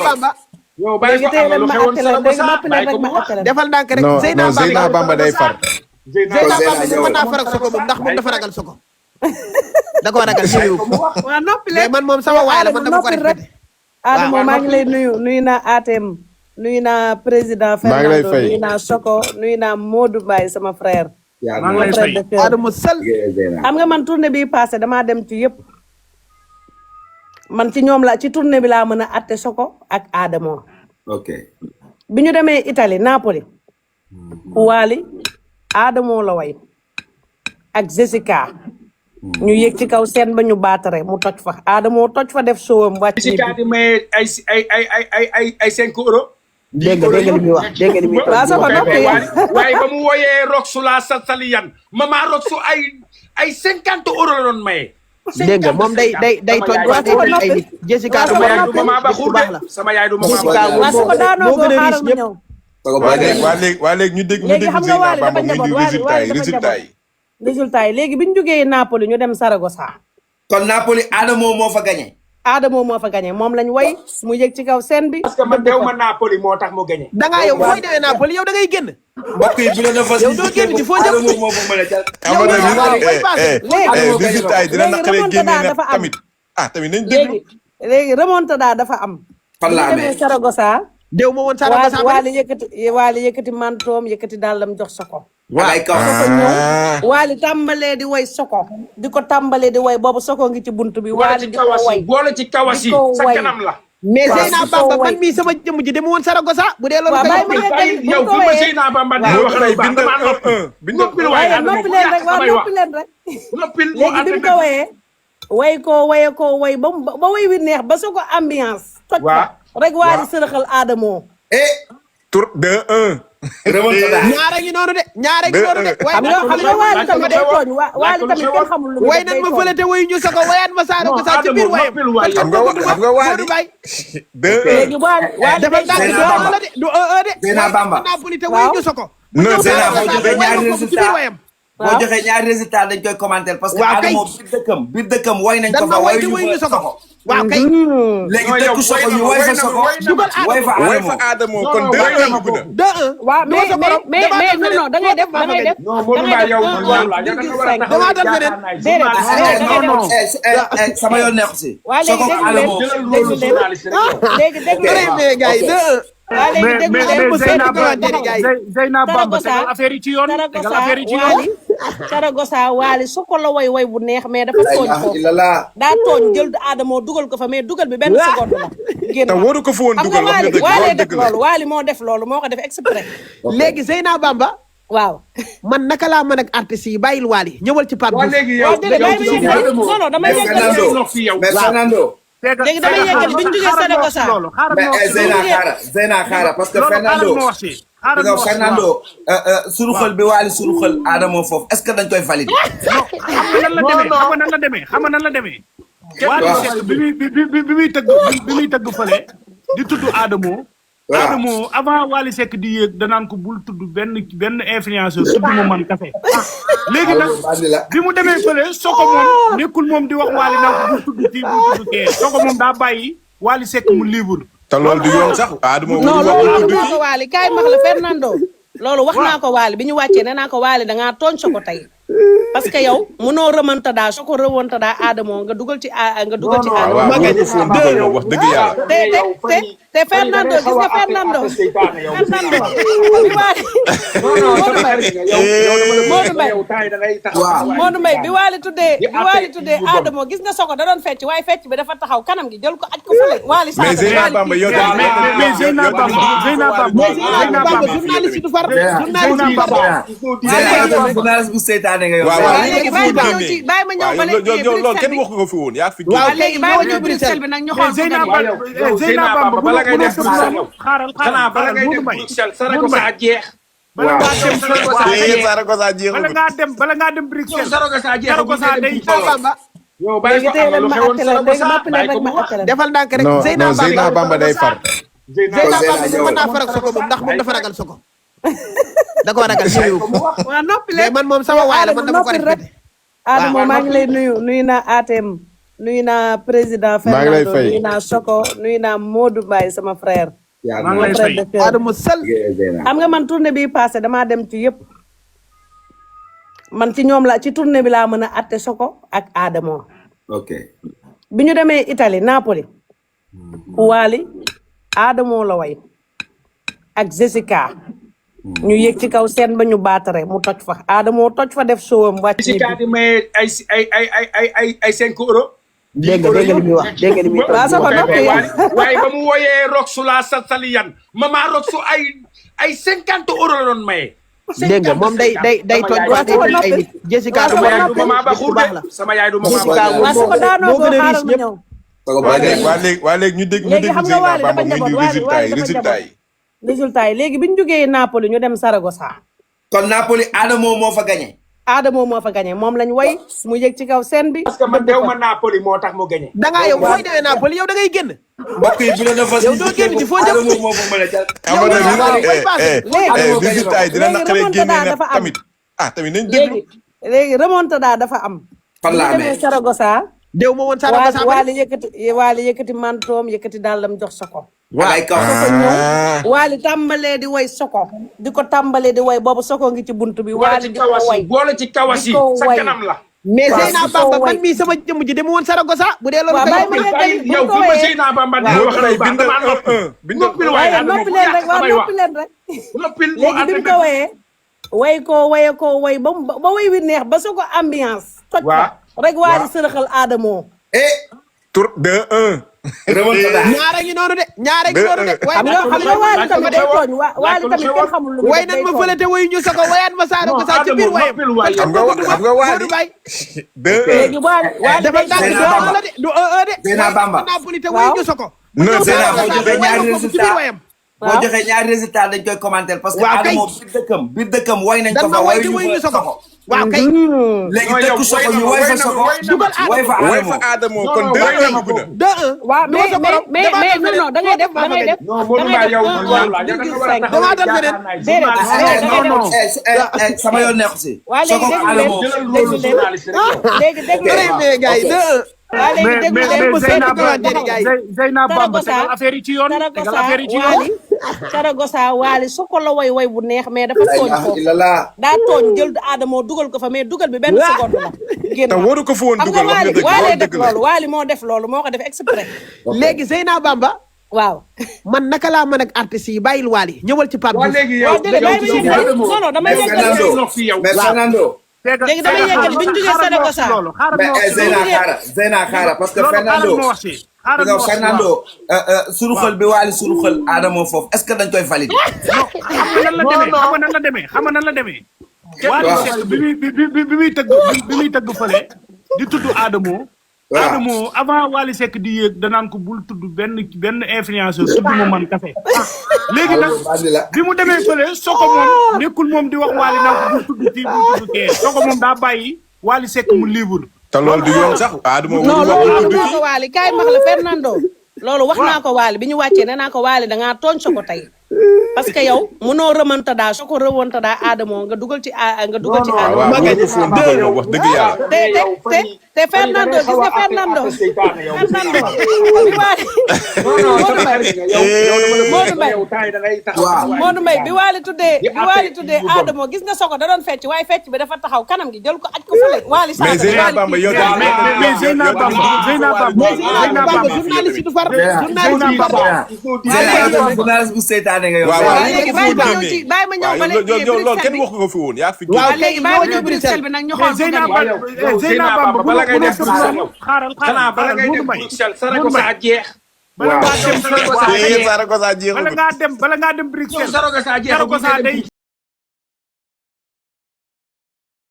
Bamba. yow bàyyi ko am na lu xewoon Saragossa bàyyi ko mu wax. defal ndànk rek. non Zeyna Bamba day far. Zeyna Bamba mën naa faral Soko moom ndax moom dafa ragal Soko. da koo ragal si réew. waaw noppi mais man moom sama waay la man dama ko respecté. Adama maa ngi lay nuyu naa ATM nuyu naa président Fernando nuyu naa Soko nuyu naa Modou Mbaye sama frère. maa ngi lay fay Adama sël. xam nga man tournée bi passé damaa dem ci yëpp. man ci ñoom la ci tournée bi laa mën a atte Soko ak Adamo. ok. bi ñu demee Italie Napoli. Wally Adamo la way ak Jessica. ñu yéeg ci kaw seen ba ñu baatare mu toj fa Adamo toj fa def showam wàcc. Jessica di may ay 5 euros. dégg nga li muy wax dégg nga li muy wax. waaye ba mu wooyee Roxu la Saliyan mama Roxu ay 50 euros la doon maye. dégg nga moom day toj wax ay nit. Jessica du mama ba xuur de sama yaay du mama ba xuur. moo gën a riche ñëpp. waa léegi ñu dégg Zeyna Bamba muy di résultat yi léegi bi ñu jógee Napoli ñu dem Saragossa. kon Napoli Adamo moo fa gagné. Adamo moo fa gagné moom lañ way mu yëg ci kaw scène bi. parce que man dew ma Napoli moo tax mu gagné. da ngaa yow booy demee Napoli yow da ngay génn. mbokk yi bu la dafa yow doo génn di foo jëm. Adamo moo fa mën a jël. résultat yi dina naqaree génne nag tamit. tamit nañ déglu. léegi remontada dafa am. fan la amee demee Saragossa. déw ma woon Saragossa Waali yëkkati mantoom yëkkati dàllam jox Soko. waaw Waali tàmbalee di way Soko. di ko tàmbalee di way boobu Soko ngi ci buntu bi. Waali di ko way boole ci kawas yi sa kanam la. mais Zeyna Bamba man mii sama jëmm ji demu woon Saragossa bu dee loolu. yow fi ma Zeyna Bamba di wax rek noppil waaye noppi leen rek waaw noppi leen rek. noppil léegi bi mu ko wayee way ba way wi neex ba Soko ambiance. toj ko rek Waali sërëxal Adamo. tour 2-1. ñaara ngi noonu de. xam nga Waali tamit day tooñ Waali tamit kenn xamul lu way nan ma fële te wayu ñu Soko wayaat ma Saragossa ci biir wayam. xam nga Waali 2-1. léegi Waali dafa dàgg du 1-1 de. Zeyna Bamba Napoli te wayu ñu Soko. Zeyna boo joxee ñaari résultat wayam. boo joxee ñaari résultat dañ koy commenter parce que Adamo biir dëkkam way nañ ko fa way ñu Soko. waaw kay. léegi dëkk Soko ñu way fa Soko way fa Adamo kon 2-1 bu na. 2-1. waaw mais non da ngay def da ngay def. non Modou Mbaye yow damaa dal feneen. sama yoon nekku si. waa léegi Zeyna Bamba tegal affaire yi ci yoon tegal affaire yi ci yoon. Saragossa Waali Soko la way bu neex mais dafa tooñ foofu daa tooñ jël Adamo dugal ko fa mais dugal bi benn seconde la. génn te waru ko fa woon dugal wax nga Waali def loolu Waali moo def loolu moo ko def exprès. léegi Zeyna Bamba. waaw. man naka laa mën ak artistes yi bàyyil Waali ñëwal ci Pape Diouf. léegi yow non damay Fernando. léegi damay yeggali bi ñu jógee Saragossa. mais Zeyna xaara parce que Fernando suruxal bi Waali suruxal Adamo foofu est-ce que dañ koy valider. xam nga nan la demee. Waali Seck bi muy tëgg fële di tudd Adamo. Adamo avant Waali Seck di yéeg danaan ko bul tudd benn influenceur tudd ma man kase. léegi nag bi mu demee fële Soko moom nekkul moom di wax Waali naan ko bul tudd kii bul tudd kee Soko moom daa bàyyi Waali Seck mu libre. te loolu du yoon sax Adamo non loolu wax naa ko Waali kaay max la Fernando loolu wax naa ko Waali bi ñu wàccee nee naa ko Waali dangaa tooñ Soko tey parce que yow mënoo remontada Soko remontada Adamo nga dugal ci Adamo. waaw wax dëgg yàlla. te Fernando gis nga Fernando Modou Mbaye bi Waali tuddee Adamo gis nga Soko da doon fecc waaye fecc bi dafa taxaw kanam gi jël ko aj ko fële Waali sa mais Zeyna Bamba yow Zeyna Bamba journaliste du far journaliste bu seytaane nga yow. léegi bàyyi ma ñëw ba léegi loolu kenn waxu ko fi woon yaa fi. waaw léegi bàyyi ma ñëw Bruxelles bi nag ñu xool Zeyna Bamba bala ngay def xanaa bala ngay def Bruxelles Saragossa jeex. bala ngaa dem Bruxelles Saragossa jeex day Bamba. yow bàyyi ko am na lu xewoon Saragossa bàyyi ko mu wax. defal ndànk rek. Zeyna Bamba day far. Zeyna Bamba mën naa faral Soko moom ndax moom dafa ragal Soko. da koo ragal si réew. waaw noppi mais man moom sama waay la man dama ko respecté. Adamo maa ngi lay nuyu naa ATM nuyu naa président maa ngi lay Fernando fay. nuyu naa Soko nuyu naa Modou Mbaye sama frère. maa ngi lay frère fay. de cœur. Adama Sall. xam nga man tournée bi passé damaa dem ci yëpp man ci ñoom la ci tournée bi laa mën a atte Soko ak Adamo. ok bi ñu demee Italie Napoli Wally Adamo la way ak Jessica ñu yéeg ci kaw seen ba ñu baatare mu toj fa Adamo toj fa def showam wàcc si kaa di maye ay 5 euros. dégg nga li muy wax dégg nga li muy wax. waaw Soko noppi waaye ba mu wooyee Roxu la Saliyan mama Roxu ay 50 euros la doon maye. dégg nga moom day toj waa day toj ay nit. Jessica waaw du Soko moom mama ba bu xuur baax de la. sama yaay du mama Jessica ba. waa Soko daanoo moo ko gën a xaaral riche ma ñëpp. ñëw waa léegi ñu dégg léegi xam nga Wally dafa Bamba muy njaboot indi Wally résultat yi dafa résultat yi léegi bi ñu jógee Napoli ñu dem Saragossa kon Napoli Adamo moo fa gagné. Adamo moo fa gagné moom lañ way mu yëg ci kaw scène bi. parce que man dew ma Napoli moo tax mu gagné. da ngaa yow fooy demee Napoli yow da ngay génn. mbokk yi bu la defal yow doo génn ci foo jëm. Adamo moo fa mën a jël. xam nga yow résultat yi dina naqaree remontada génne dafa am. tamit tamit nañ déglu léegi remontada dafa am. fan la ñu amee demee Saragossa. déw ma woon Saragossa ba Wally yëkkati mantoom yëkkati dàllam jox Soko. ay kaw Soko ñëw Wally tàmbalee di way Soko di ko tàmbalee di way boobu Soko ngi ci buntu bi Wally di ko way boole ci kawasi di ko sa way. kanam la. mais waaw Zeyna su ko Bamba way. man mii sama jëmm ji dama woon Saragossa bu dee loolu waaw kay bàyyi ma yeggali yow bu fi ko ma wayee Zeyna Bamba di moo wax koy lu baax bindal damaa noppi. bindal noppil waaye waaye Adamo noppi bu leen yàq rek waaw samay wax noppi leen rek noppil moo léegi bi mu ko wayee way ko way ba way wi neex ba Soko ambiance toj fa rek Wally sërëxal Adamo tour 2-1 remontada. ñaara ngi noonu de ñaara ngi noonu de xam nga Wally tamit day tooñ Wally tamit kenn xamul lu mu way def nan day ma tooñ. fële te wayu ñu Soko wayaat ma Saragossa ci biir wayam xam nga Wally 2-1 léegi Wally dafa day tànk Zeyna Bamba. la de du de Zeyna Bamba. Napoli te wayu ñu Soko non Zeyna boo joxee ñaari ci biir résultat wayam boo joxee ñaari résultat dañ koy commenter parce que waaw kay. Adamo biir dëkkam way nañ ko dan fa ma way te way wayu ñu ñu fa Soko Soko. waaw kay léegi dëkku Soko ñu way fa Soko dugal way fa way Adamo. fa Adamo kon Non, 2-1 dugg na 2-1 waaw mais non da ngay def da ngay def non Modou Mbaye yow damaa dem feneen. sama yoon nekku si. waa léegi Soko déglu Adamo. leen léegi déglu leen mais gars yi 2-1 waa léegi déglu leen bu seetlu commentaire yi gars yi. Zeyna Bamba Saragossa tegal affaire yi ci yoon tegal Saragossa affaire yi ci yoon. Wally Saragossa Wally Soko la way bu neex mais dafa la tooñ ilaha foofu illallah. daa tooñ jël Adamo dugal ko fa mais dugal bi benn seconde la génn te waru ko fa woon xam nga dugal wax nga Wally dëgg Wally def loolu dëgg la loolu Wally moo def loolu moo ko def exprès léegi Zeyna Bamba waaw man naka laa mën ak artistes yi bàyyil Wally ñëwal ci Pape waa Diouf. léegi waaw yow déedéet bàyyi ma yeggali non non damay Mais yeggali Fernando. noppi yow. mais Fernando. léegi damay yeggali bi ñu jógee Saragossa mais Zeyna xaara parce que Fernando. xaaral Fernando suruxal bi Wally suruxal Adamo foofu est-ce que dañ koy valider. xam nga nan la demee xam nga nan la demee. Wally Seck bi muy tëgg fële di tudd Adamo. waaw Adamo avant Wally Seck di yéeg danaan ko bul tudd benn influenceur tudd ma man kase. léegi nag bi mu demee fële Soko moom nekkul moom di wax Wally naan ko bul tudd kii bul tudd kee Soko moom daa bàyyi Wally Seck mu libre. te loolu du yoon sax Adamo non warul loolu wax wax tudd naa ko Wally kaay max la Fernando loolu wax naa ko Wally bi ñu wàccee nee naa ko Wally dangaa tooñ Soko tey parce que yow mënoo remontada Soko remontada Adamo nga dugal ci Adamo waaw waru ko fa woon dugal moom wax dëgg yàlla te Fernando gis nga Fernando bi Modou Mbaye bi Wally tuddee Adamo gis nga Soko da doon fecc waaye fecc bi dafa taxaw kanam gi jël ko aj ko fële Wally mais Zeyna Bamba yow mais Zeyna Bamba journaliste du far journaliste du far. journaliste bu seytaane nga yow. waaw léegi bàyyi ma ñëw ci bàyyi ma ñëw ba léegi loolu kenn wax ko fi woon yaa fi waaw waaw léegi bàyyi ma ñëw Bruxelles bi nag ñu xool Zeyna Bamba bala ngay def xaaral bala ngay def Bruxelles Saragossa jeex. bala ngaa dem Saragossa jeexul bala ngaa dem Bruxelles Saragossa jeex. Saragossa day